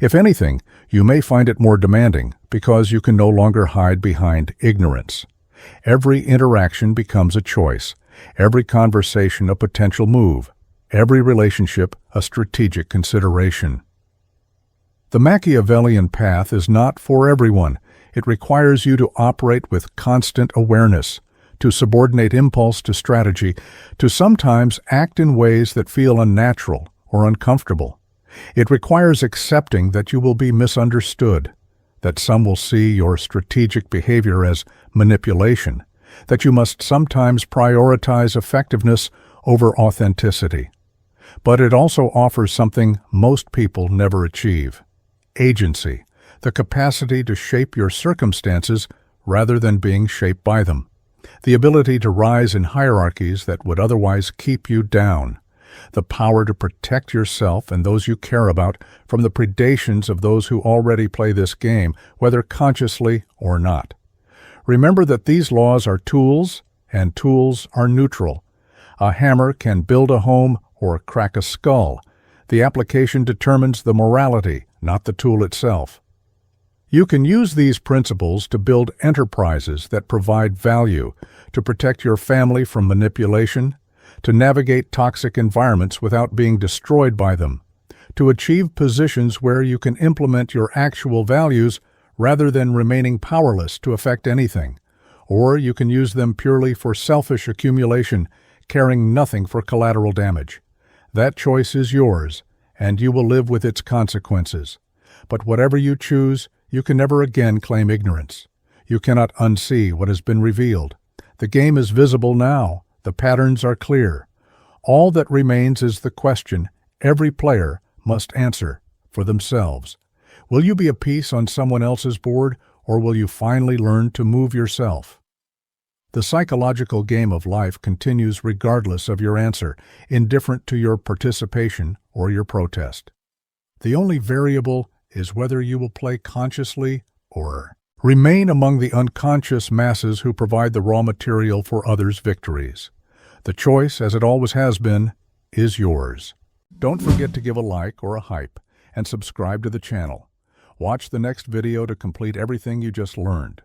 If anything, you may find it more demanding because you can no longer hide behind ignorance. Every interaction becomes a choice, every conversation a potential move, every relationship a strategic consideration. The Machiavellian path is not for everyone. It requires you to operate with constant awareness, to subordinate impulse to strategy, to sometimes act in ways that feel unnatural or uncomfortable. It requires accepting that you will be misunderstood, that some will see your strategic behavior as manipulation, that you must sometimes prioritize effectiveness over authenticity. But it also offers something most people never achieve: agency, the capacity to shape your circumstances rather than being shaped by them, the ability to rise in hierarchies that would otherwise keep you down, the power to protect yourself and those you care about from the predations of those who already play this game, whether consciously or not. Remember that these laws are tools, and tools are neutral. A hammer can build a home or crack a skull. The application determines the morality, not the tool itself. You can use these principles to build enterprises that provide value, to protect your family from manipulation, to navigate toxic environments without being destroyed by them, to achieve positions where you can implement your actual values rather than remaining powerless to affect anything. Or you can use them purely for selfish accumulation, caring nothing for collateral damage. That choice is yours, and you will live with its consequences. But whatever you choose, you can never again claim ignorance. You cannot unsee what has been revealed. The game is visible now. The patterns are clear. All that remains is the question every player must answer for themselves. Will you be a piece on someone else's board, or will you finally learn to move yourself? The psychological game of life continues regardless of your answer, indifferent to your participation or your protest. The only variable is whether you will play consciously or remain among the unconscious masses who provide the raw material for others' victories. The choice, as it always has been, is yours. Don't forget to give a like or a hype and subscribe to the channel. Watch the next video to complete everything you just learned.